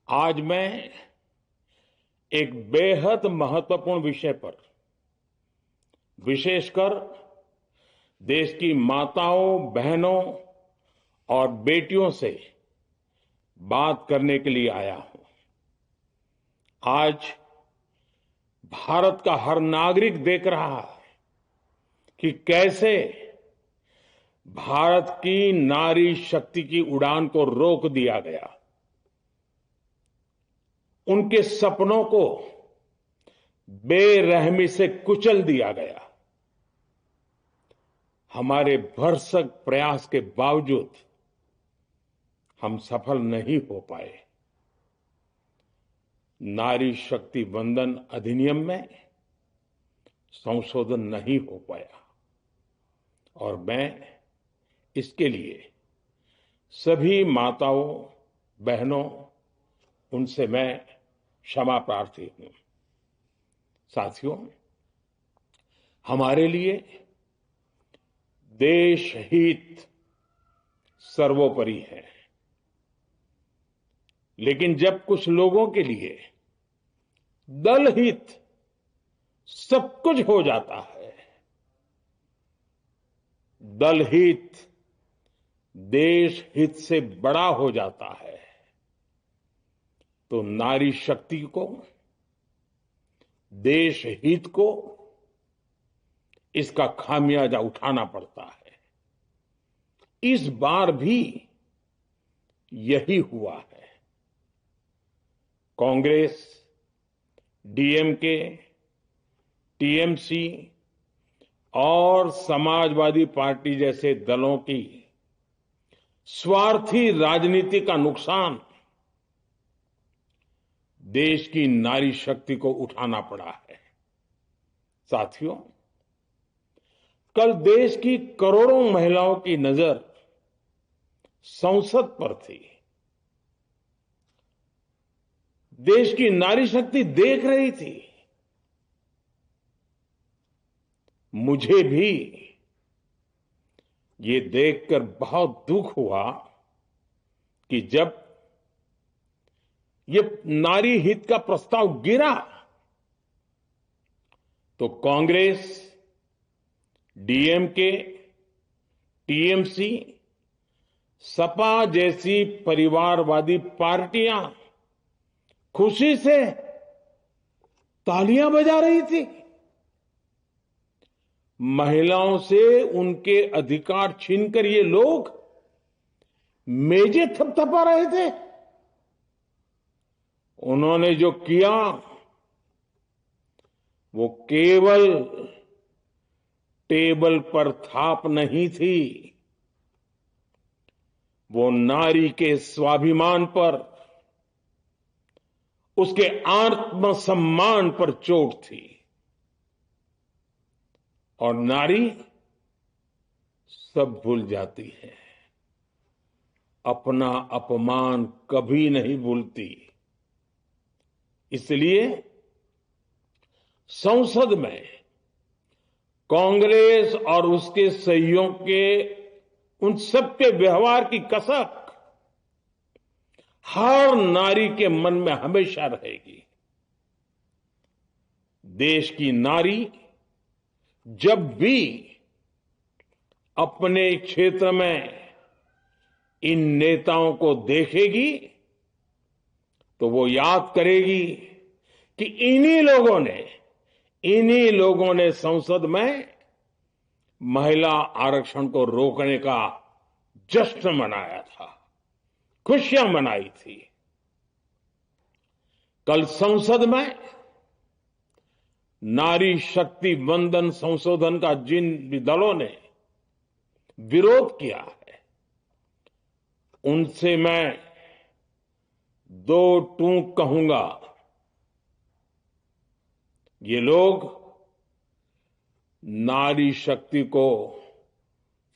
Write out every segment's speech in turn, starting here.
आज मैं एक बेहद महत्वपूर्ण विषय पर विशेषकर देश की माताओं, बहनों और बेटियों से बात करने के लिए आया हूं। आज भारत का हर नागरिक देख रहा है कि कैसे भारत की नारी शक्ति की उड़ान को रोक दिया गया, उनके सपनों को बेरहमी से कुचल दिया गया। हमारे भरसक प्रयास के बावजूद हम सफल नहीं हो पाए। नारी शक्ति वंदन अधिनियम में संशोधन नहीं हो पाया और मैं इसके लिए सभी माताओं, बहनों, उनसे मैं क्षमा प्रार्थी हूं। साथियों, हमारे लिए देश हित सर्वोपरि है, लेकिन जब कुछ लोगों के लिए दल हित सब कुछ हो जाता है, दल हित देश हित से बड़ा हो जाता है, तो नारी शक्ति को, देश हित को इसका खामियाजा उठाना पड़ता है। इस बार भी यही हुआ है। कांग्रेस, डीएमके, टीएमसी और समाजवादी पार्टी जैसे दलों की स्वार्थी राजनीति का नुकसान देश की नारी शक्ति को उठाना पड़ा है। साथियों, कल देश की करोड़ों महिलाओं की नजर संसद पर थी। देश की नारी शक्ति देख रही थी। मुझे भी ये देखकर बहुत दुख हुआ कि जब ये नारी हित का प्रस्ताव गिरा तो कांग्रेस, डीएमके, टीएमसी, सपा जैसी परिवारवादी पार्टियां खुशी से तालियां बजा रही थी। महिलाओं से उनके अधिकार छीनकर ये लोग मेजें थपथपा रहे थे। उन्होंने जो किया वो केवल टेबल पर थाप नहीं थी, वो नारी के स्वाभिमान पर, उसके आत्मसम्मान पर चोट थी। और नारी सब भूल जाती है, अपना अपमान कभी नहीं भूलती। इसलिए संसद में कांग्रेस और उसके सहयोगियों के उन सबके व्यवहार की कसक हर नारी के मन में हमेशा रहेगी। देश की नारी जब भी अपने क्षेत्र में इन नेताओं को देखेगी तो वो याद करेगी कि इन्हीं लोगों ने संसद में महिला आरक्षण को रोकने का जश्न मनाया था, खुशियां मनाई थी। कल संसद में नारी शक्ति वंदन संशोधन का जिन भी दलों ने विरोध किया है, उनसे मैं दो टूक कहूंगा। ये लोग नारी शक्ति को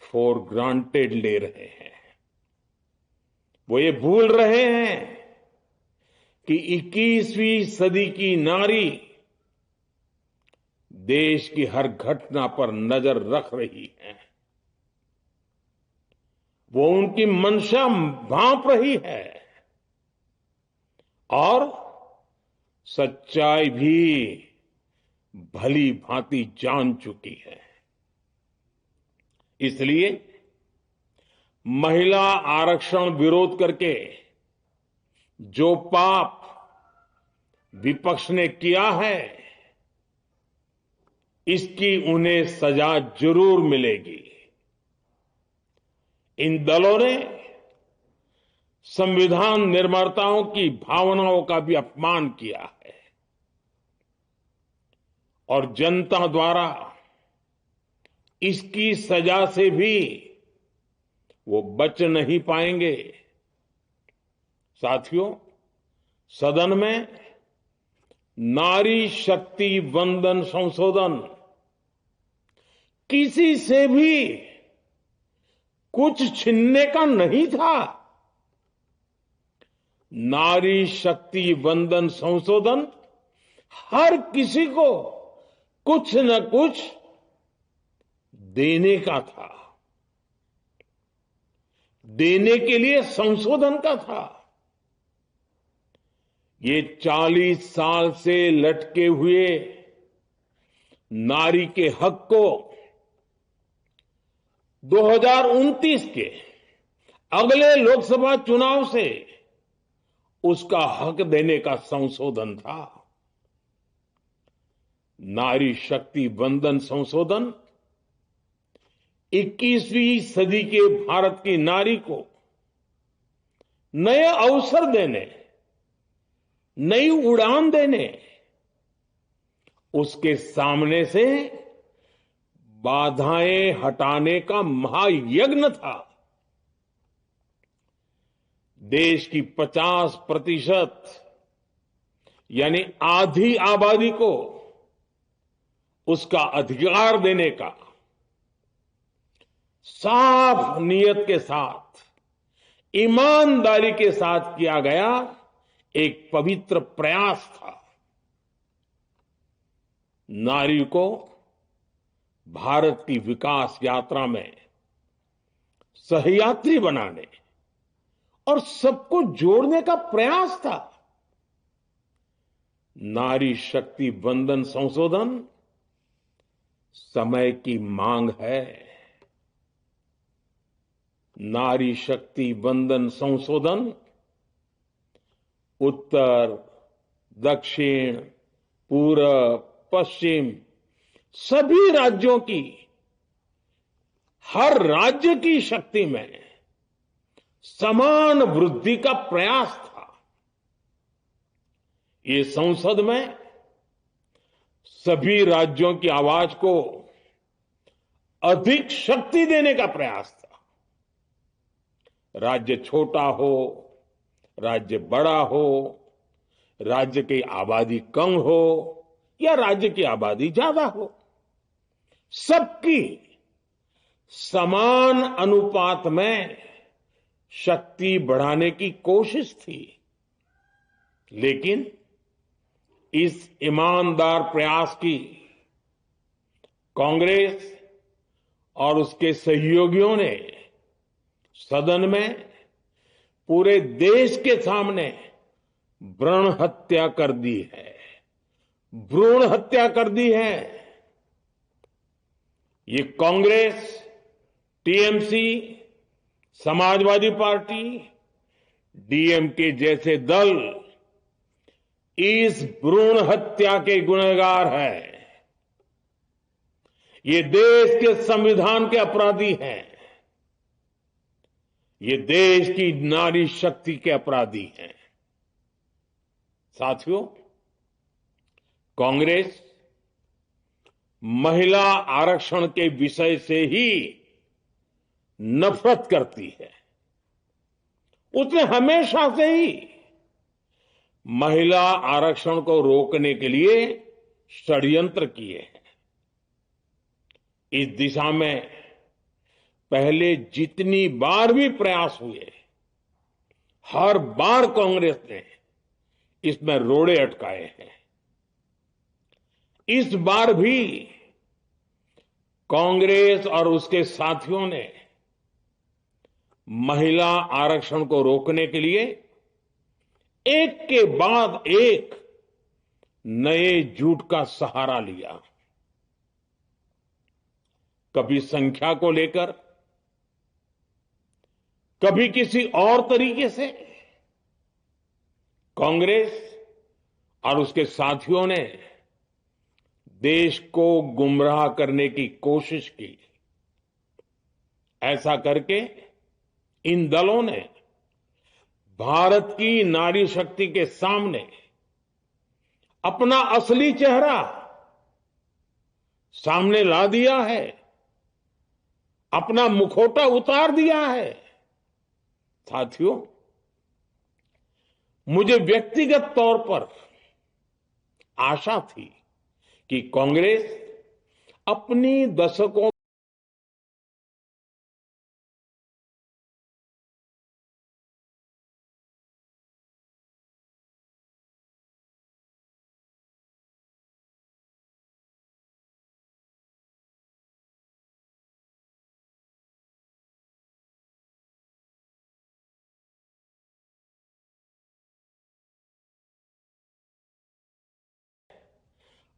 फॉर ग्रांटेड ले रहे हैं। वो ये भूल रहे हैं कि 21वीं सदी की नारी देश की हर घटना पर नजर रख रही है। वो उनकी मंशा भांप रही है और सच्चाई भी भली भांति जान चुकी है। इसलिए महिला आरक्षण विरोध करके जो पाप विपक्ष ने किया है, इसकी उन्हें सजा जरूर मिलेगी। इन दलों ने संविधान निर्माताओं की भावनाओं का भी अपमान किया है और जनता द्वारा इसकी सजा से भी वो बच नहीं पाएंगे। साथियों, सदन में नारी शक्ति वंदन संशोधन किसी से भी कुछ छीनने का नहीं था। नारी शक्ति वंदन संशोधन हर किसी को कुछ न कुछ देने का था, देने के लिए संशोधन का था। ये 40 साल से लटके हुए नारी के हक को 2029 के अगले लोकसभा चुनाव से उसका हक देने का संशोधन था। नारी शक्ति वंदन संशोधन 21वीं सदी के भारत की नारी को नए अवसर देने, नई उड़ान देने, उसके सामने से बाधाएं हटाने का महायज्ञ था। देश की 50% यानी आधी आबादी को उसका अधिकार देने का साफ नियत के साथ, ईमानदारी के साथ किया गया एक पवित्र प्रयास था। नारी को भारत की विकास यात्रा में सहयात्री बनाने और सबको जोड़ने का प्रयास था। नारी शक्ति वंदन संशोधन समय की मांग है। नारी शक्ति वंदन संशोधन उत्तर, दक्षिण, पूर्व, पश्चिम सभी राज्यों की, हर राज्य की शक्ति में समान वृद्धि का प्रयास था। ये संसद में सभी राज्यों की आवाज को अधिक शक्ति देने का प्रयास था। राज्य छोटा हो, राज्य बड़ा हो, राज्य की आबादी कम हो या राज्य की आबादी ज्यादा हो, सबकी समान अनुपात में शक्ति बढ़ाने की कोशिश थी। लेकिन इस ईमानदार प्रयास की कांग्रेस और उसके सहयोगियों ने सदन में पूरे देश के सामने भ्रूण हत्या कर दी है, भ्रूण हत्या कर दी है। ये Congress, TMC, Samajwadi party, DMK जैसे दल इस भ्रूण हत्या के गुनहगार हैं। ये देश के संविधान के अपराधी हैं। ये देश की नारी शक्ति के अपराधी हैं। साथियों, कांग्रेस महिला आरक्षण के विषय से ही नफरत करती है। उसने हमेशा से ही महिला आरक्षण को रोकने के लिए षड्यंत्र किए हैं। इस दिशा में पहले जितनी बार भी प्रयास हुए, हर बार कांग्रेस ने इसमें रोड़े अटकाए हैं। इस बार भी कांग्रेस और उसके साथियों ने महिला आरक्षण को रोकने के लिए एक के बाद एक नए झूठ का सहारा लिया। कभी संख्या को लेकर, कभी किसी और तरीके से कांग्रेस और उसके साथियों ने देश को गुमराह करने की कोशिश की। ऐसा करके इन दलों ने भारत की नारी शक्ति के सामने अपना असली चेहरा सामने ला दिया है, अपना मुखौटा उतार दिया है। साथियों, मुझे व्यक्तिगत तौर पर आशा थी कि कांग्रेस अपनी दशकों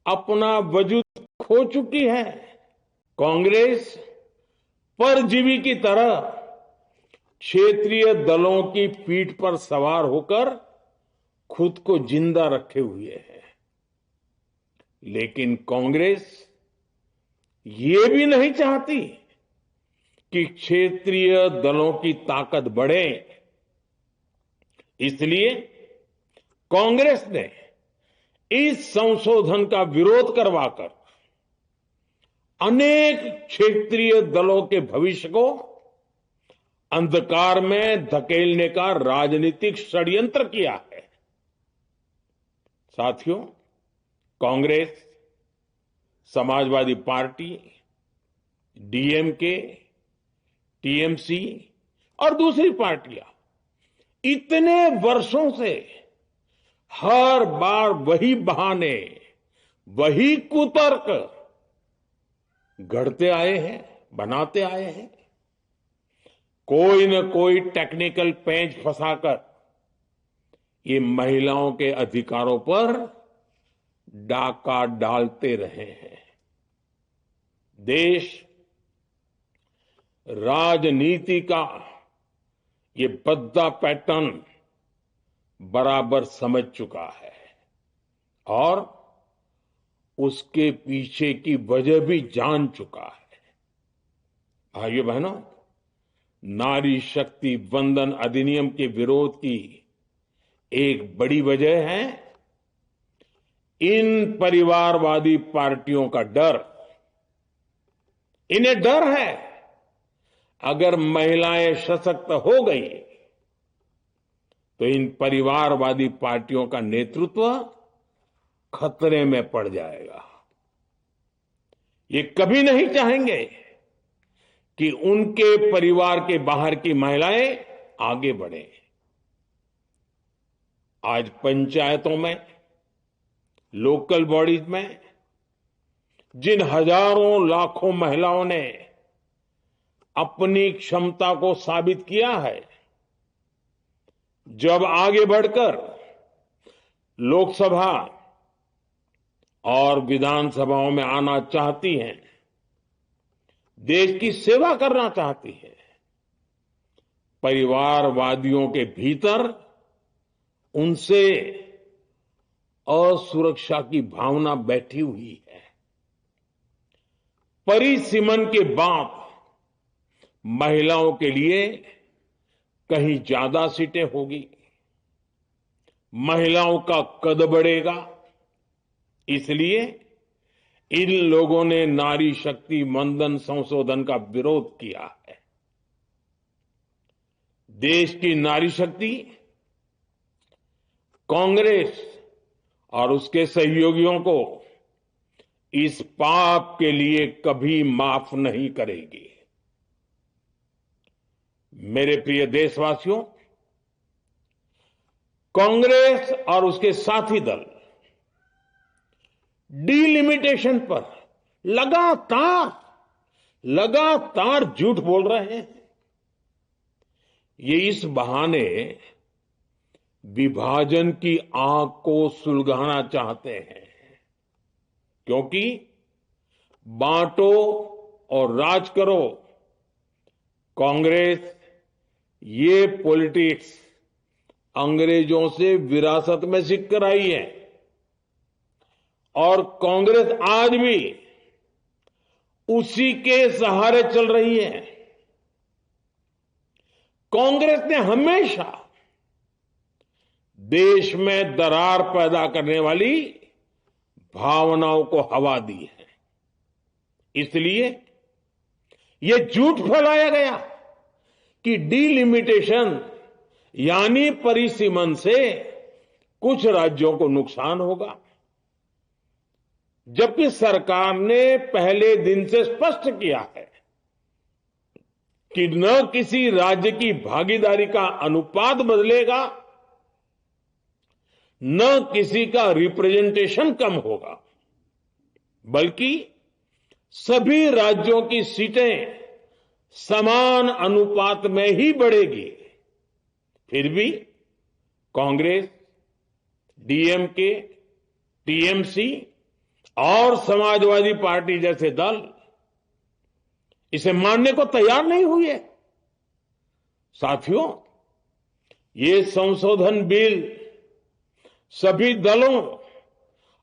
अपना वजूद खो चुकी है। कांग्रेस परजीवी की तरह क्षेत्रीय दलों की पीठ पर सवार होकर खुद को जिंदा रखे हुए है। लेकिन कांग्रेस ये भी नहीं चाहती कि क्षेत्रीय दलों की ताकत बढ़े। इसलिए कांग्रेस ने इस संशोधन का विरोध करवाकर अनेक क्षेत्रीय दलों के भविष्य को अंधकार में धकेलने का राजनीतिक षड्यंत्र किया है। साथियों, Congress, Samajwadi party, DMK, TMC और दूसरी पार्टियां इतने वर्षों से हर बार वही बहाने, वही कुतर्क गढ़ते आए हैं, बनाते आए हैं। कोई न कोई टेक्निकल पेंच फंसाकर ये महिलाओं के अधिकारों पर डाका डालते रहे हैं। देश राजनीति का ये भद्दा पैटर्न बराबर समझ चुका है और उसके पीछे की वजह भी जान चुका है। भाइयों बहनों, नारी शक्ति वंदन अधिनियम के विरोध की एक बड़ी वजह है इन परिवारवादी पार्टियों का डर। इन्हें डर है अगर महिलाएं सशक्त हो गई तो इन परिवारवादी पार्टियों का नेतृत्व खतरे में पड़ जाएगा। ये कभी नहीं चाहेंगे कि उनके परिवार के बाहर की महिलाएं आगे बढ़ें। आज पंचायतों में, लोकल बॉडीज में जिन हजारों लाखों महिलाओं ने अपनी क्षमता को साबित किया है, जब आगे बढ़कर लोकसभा और विधानसभाओं में आना चाहती हैं, देश की सेवा करना चाहती है, परिवारवादियों के भीतर उनसे असुरक्षा की भावना बैठी हुई है। परिसीमन के बाद महिलाओं के लिए कहीं ज्यादा सीटें होगी, महिलाओं का कद बढ़ेगा। इसलिए इन लोगों ने नारी शक्ति वंदन संशोधन का विरोध किया है। देश की नारी शक्ति कांग्रेस और उसके सहयोगियों को इस पाप के लिए कभी माफ नहीं करेगी। मेरे प्रिय देशवासियों, कांग्रेस और उसके साथी दल डिलिमिटेशन पर लगातार झूठ बोल रहे हैं। ये इस बहाने विभाजन की आग को सुलगाना चाहते हैं, क्योंकि बांटो और राज करो, कांग्रेस ये पॉलिटिक्स अंग्रेजों से विरासत में सीख कर आई है और कांग्रेस आज भी उसी के सहारे चल रही है। कांग्रेस ने हमेशा देश में दरार पैदा करने वाली भावनाओं को हवा दी है। इसलिए यह झूठ फैलाया गया कि डीलिमिटेशन यानी परिसीमन से कुछ राज्यों को नुकसान होगा, जबकि सरकार ने पहले दिन से स्पष्ट किया है कि न किसी राज्य की भागीदारी का अनुपात बदलेगा, न किसी का रिप्रेजेंटेशन कम होगा, बल्कि सभी राज्यों की सीटें समान अनुपात में ही बढ़ेगी। फिर भी कांग्रेस, डीएमके, टीएमसी और समाजवादी पार्टी जैसे दल इसे मानने को तैयार नहीं हुए। साथियों, ये संशोधन बिल सभी दलों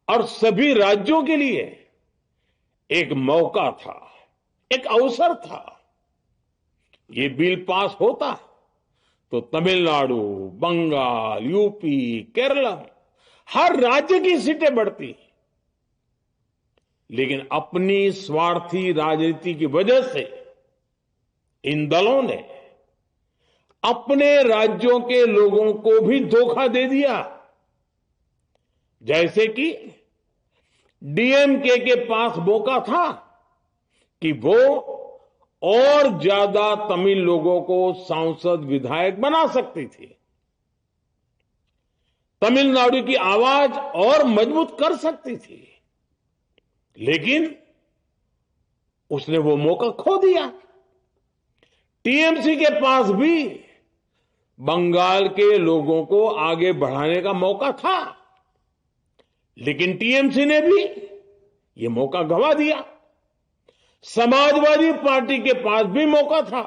और सभी राज्यों के लिए एक मौका था, एक अवसर था। ये बिल पास होता तो तमिलनाडु, बंगाल, यूपी, केरला हर राज्य की सीटें बढ़ती, लेकिन अपनी स्वार्थी राजनीति की वजह से इन दलों ने अपने राज्यों के लोगों को भी धोखा दे दिया। जैसे कि डीएमके के पास मौका था कि वो और ज्यादा तमिल लोगों को सांसद विधायक बना सकती थी, तमिलनाडु की आवाज और मजबूत कर सकती थी, लेकिन उसने वो मौका खो दिया। टीएमसी के पास भी बंगाल के लोगों को आगे बढ़ाने का मौका था, लेकिन टीएमसी ने भी ये मौका गंवा दिया। समाजवादी पार्टी के पास भी मौका था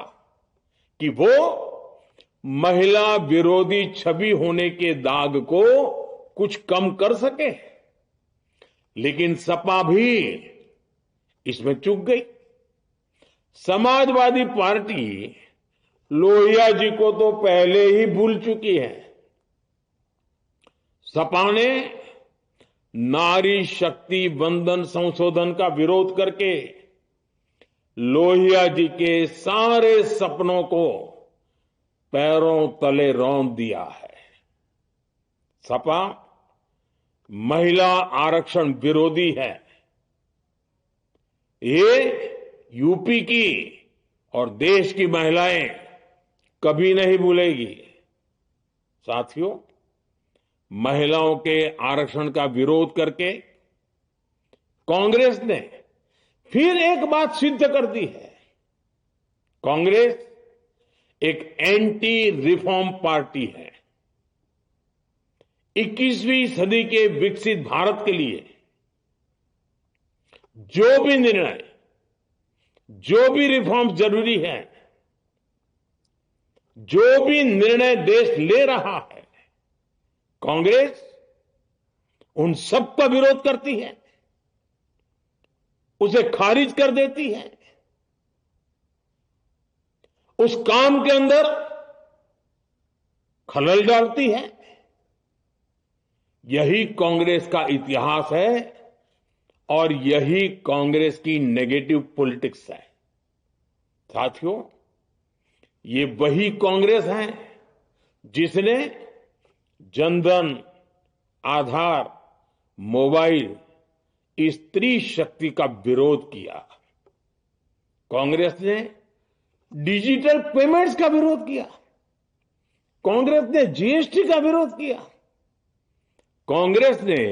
कि वो महिला विरोधी छवि होने के दाग को कुछ कम कर सके, लेकिन सपा भी इसमें चूक गई। समाजवादी पार्टी लोहिया जी को तो पहले ही भूल चुकी है। सपा ने नारी शक्ति वंदन संशोधन का विरोध करके लोहिया जी के सारे सपनों को पैरों तले रौंद दिया है। सपा महिला आरक्षण विरोधी है। ये यूपी की और देश की महिलाएं कभी नहीं भूलेगी। साथियों, महिलाओं के आरक्षण का विरोध करके कांग्रेस ने फिर एक बात सिद्ध कर दी है। कांग्रेस एक एंटी रिफॉर्म पार्टी है। 21वीं सदी के विकसित भारत के लिए जो भी निर्णय, जो भी रिफॉर्म जरूरी है, जो भी निर्णय देश ले रहा है, कांग्रेस उन सब का विरोध करती है, उसे खारिज कर देती है, उस काम के अंदर खलल डालती है। यही कांग्रेस का इतिहास है और यही कांग्रेस की नेगेटिव पॉलिटिक्स है। साथियों, ये वही कांग्रेस है जिसने जनधन, आधार, मोबाइल, स्त्री शक्ति का विरोध किया। कांग्रेस ने डिजिटल पेमेंट्स का विरोध किया। कांग्रेस ने जीएसटी का विरोध किया। कांग्रेस ने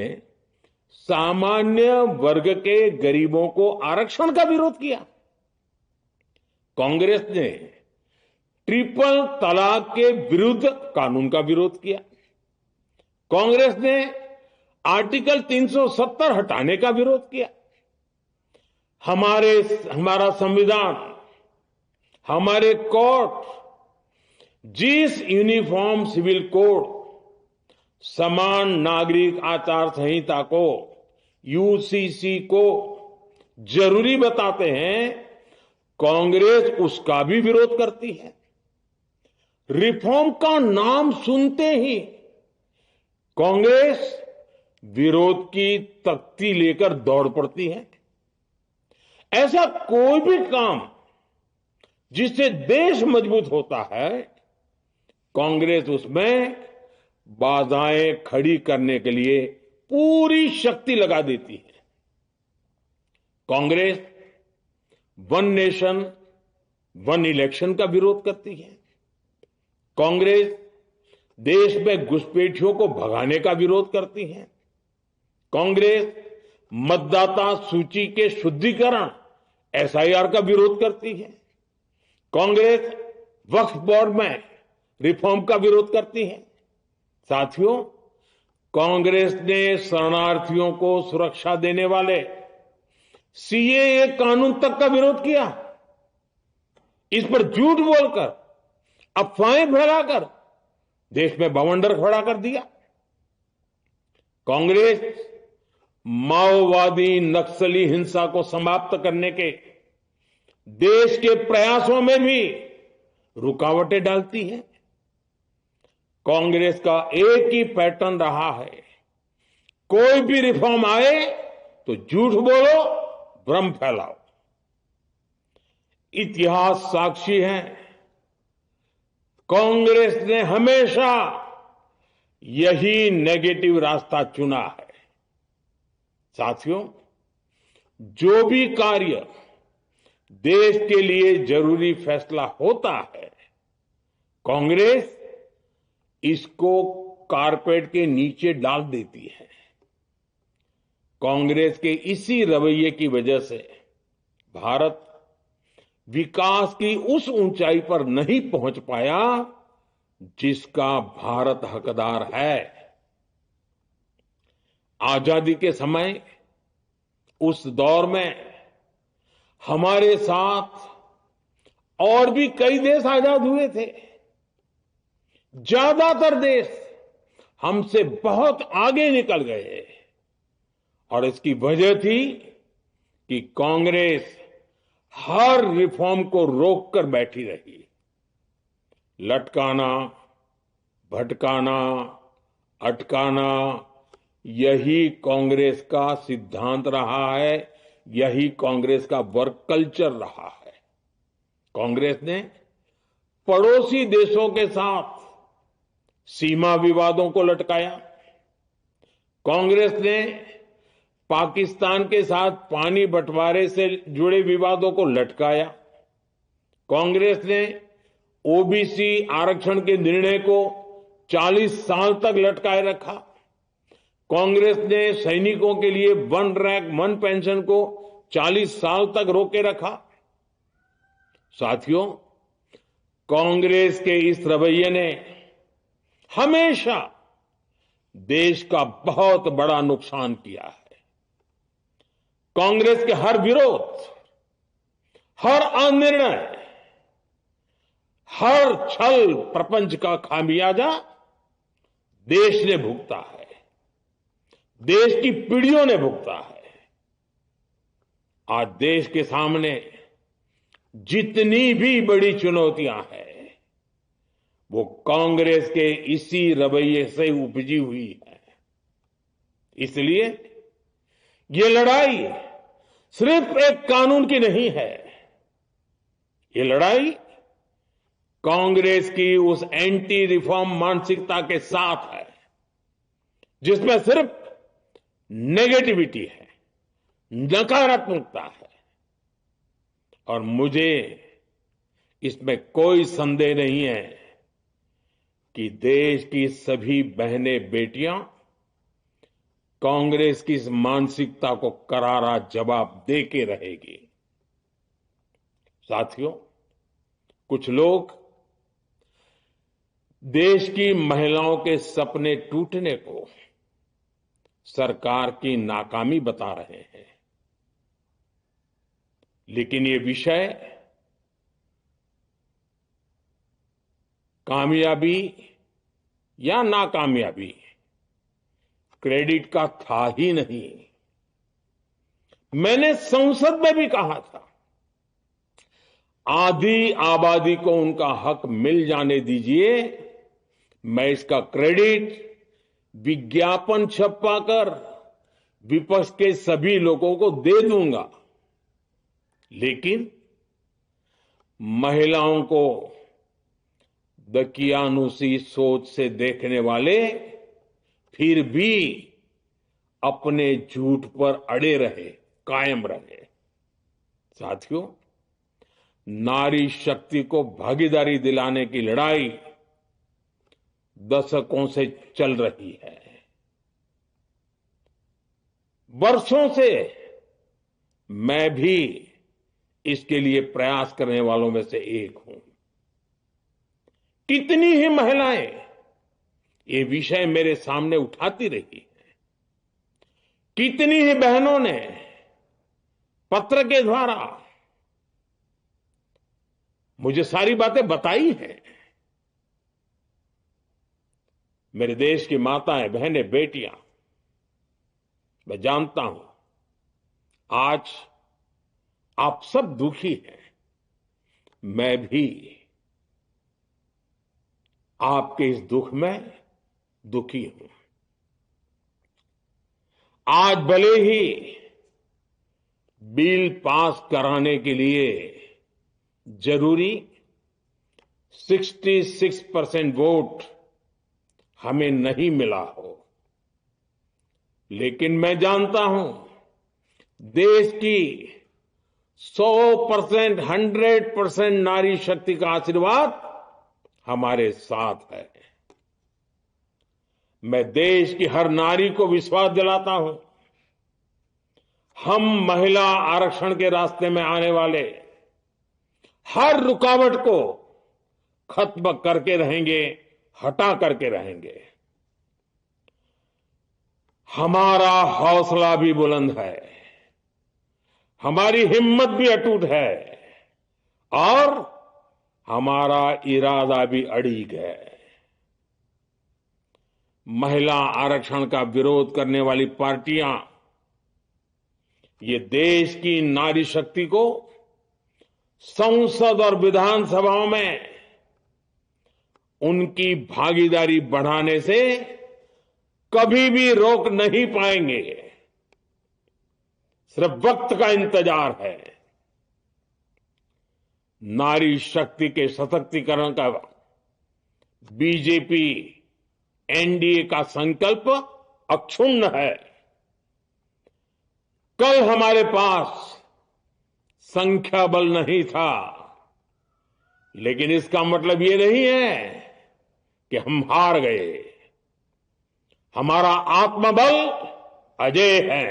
सामान्य वर्ग के गरीबों को आरक्षण का विरोध किया। कांग्रेस ने ट्रिपल तलाक के विरुद्ध कानून का विरोध किया। कांग्रेस ने आर्टिकल 370 हटाने का विरोध किया। हमारा संविधान, हमारे कोर्ट जिस यूनिफॉर्म सिविल कोड, समान नागरिक आचार संहिता को, यूसीसी को जरूरी बताते हैं, कांग्रेस उसका भी विरोध करती है। रिफॉर्म का नाम सुनते ही कांग्रेस विरोध की तख्ती लेकर दौड़ पड़ती है। ऐसा कोई भी काम जिससे देश मजबूत होता है, कांग्रेस उसमें बाधाएं खड़ी करने के लिए पूरी शक्ति लगा देती है। Congress one nation one election का विरोध करती है। कांग्रेस देश में घुसपैठियों को भगाने का विरोध करती है। कांग्रेस मतदाता सूची के शुद्धिकरण एसआईआर का विरोध करती है। कांग्रेस वक्फ बोर्ड में रिफॉर्म का विरोध करती है। साथियों, कांग्रेस ने शरणार्थियों को सुरक्षा देने वाले सीएए कानून तक का विरोध किया। इस पर झूठ बोलकर, अफवाहें फैलाकर देश में बवंडर खड़ा कर दिया। कांग्रेस माओवादी नक्सली हिंसा को समाप्त करने के देश के प्रयासों में भी रुकावटें डालती है। कांग्रेस का एक ही पैटर्न रहा है, कोई भी रिफॉर्म आए तो झूठ बोलो, भ्रम फैलाओ। इतिहास साक्षी है, कांग्रेस ने हमेशा यही नेगेटिव रास्ता चुना है। साथियों, जो भी कार्य देश के लिए जरूरी फैसला होता है, कांग्रेस इसको कारपेट के नीचे डाल देती है। कांग्रेस के इसी रवैये की वजह से भारत विकास की उस ऊंचाई पर नहीं पहुंच पाया जिसका भारत हकदार है। आजादी के समय उस दौर में हमारे साथ और भी कई देश आजाद हुए थे। ज्यादातर देश हमसे बहुत आगे निकल गए और इसकी वजह थी कि कांग्रेस हर रिफॉर्म को रोककर बैठी रही। लटकाना, भटकाना, अटकाना, यही कांग्रेस का सिद्धांत रहा है, यही कांग्रेस का वर्क कल्चर रहा है। कांग्रेस ने पड़ोसी देशों के साथ सीमा विवादों को लटकाया। कांग्रेस ने पाकिस्तान के साथ पानी बंटवारे से जुड़े विवादों को लटकाया। कांग्रेस ने ओबीसी आरक्षण के निर्णय को 40 साल तक लटकाए रखा। कांग्रेस ने सैनिकों के लिए वन रैंक वन पेंशन को 40 साल तक रोके रखा। साथियों, कांग्रेस के इस रवैये ने हमेशा देश का बहुत बड़ा नुकसान किया है। कांग्रेस के हर विरोध, हर अनिर्णय, हर छल प्रपंच का खामियाजा देश ने भुगता है, देश की पीढ़ियों ने भुगता है। आज देश के सामने जितनी भी बड़ी चुनौतियां हैं, वो कांग्रेस के इसी रवैये से उपजी हुई है। इसलिए ये लड़ाई सिर्फ एक कानून की नहीं है, ये लड़ाई कांग्रेस की उस एंटी रिफॉर्म मानसिकता के साथ है जिसमें सिर्फ नेगेटिविटी है, नकारात्मकता है। और मुझे इसमें कोई संदेह नहीं है कि देश की सभी बहनें बेटियां कांग्रेस की इस मानसिकता को करारा जवाब दे के रहेगी। साथियों, कुछ लोग देश की महिलाओं के सपने टूटने को सरकार की नाकामी बता रहे हैं। लेकिन ये विषय कामयाबी या नाकामयाबी क्रेडिट का था ही नहीं। मैंने संसद में भी कहा था, आधी आबादी को उनका हक मिल जाने दीजिए, मैं इसका क्रेडिट विज्ञापन छपवाकर विपक्ष के सभी लोगों को दे दूंगा। लेकिन महिलाओं को दकियानुसी सोच से देखने वाले फिर भी अपने झूठ पर अड़े रहे, कायम रहे। साथियों, नारी शक्ति को भागीदारी दिलाने की लड़ाई दशकों से चल रही है। वर्षों से मैं भी इसके लिए प्रयास करने वालों में से एक हूं। कितनी ही महिलाएं ये विषय मेरे सामने उठाती रही हैं। कितनी ही बहनों ने पत्र के द्वारा मुझे सारी बातें बताई हैं। मेरे देश की माताएं, बहनें, बेटियां, मैं जानता हूं आज आप सब दुखी हैं। मैं भी आपके इस दुख में दुखी हूं। आज भले ही बिल पास कराने के लिए जरूरी 66% वोट हमें नहीं मिला हो, लेकिन मैं जानता हूं देश की 100%, 100% नारी शक्ति का आशीर्वाद हमारे साथ है। मैं देश की हर नारी को विश्वास दिलाता हूं, हम महिला आरक्षण के रास्ते में आने वाले हर रुकावट को खत्म करके रहेंगे, हटा करके रहेंगे। हमारा हौसला भी बुलंद है, हमारी हिम्मत भी अटूट है और हमारा इरादा भी अड़िग है। महिला आरक्षण का विरोध करने वाली पार्टियां ये देश की नारी शक्ति को संसद और विधानसभाओं में उनकी भागीदारी बढ़ाने से कभी भी रोक नहीं पाएंगे। सिर्फ वक्त का इंतजार है। नारी शक्ति के सशक्तिकरण का बीजेपी एनडीए का संकल्प अक्षुण्ण है। कल हमारे पास संख्या बल नहीं था, लेकिन इसका मतलब ये नहीं है कि हम हार गए। हमारा आत्मबल अजेय है।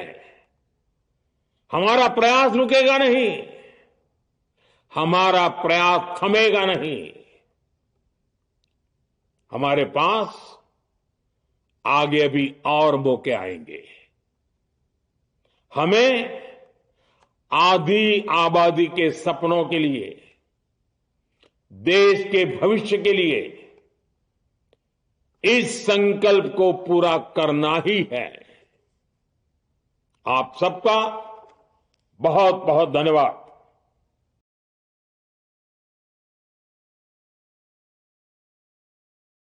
हमारा प्रयास रुकेगा नहीं, हमारा प्रयास थमेगा नहीं। हमारे पास आगे अभी और मौके आएंगे। हमें आधी आबादी के सपनों के लिए, देश के भविष्य के लिए इस संकल्प को पूरा करना ही है। आप सबका बहुत बहुत धन्यवाद।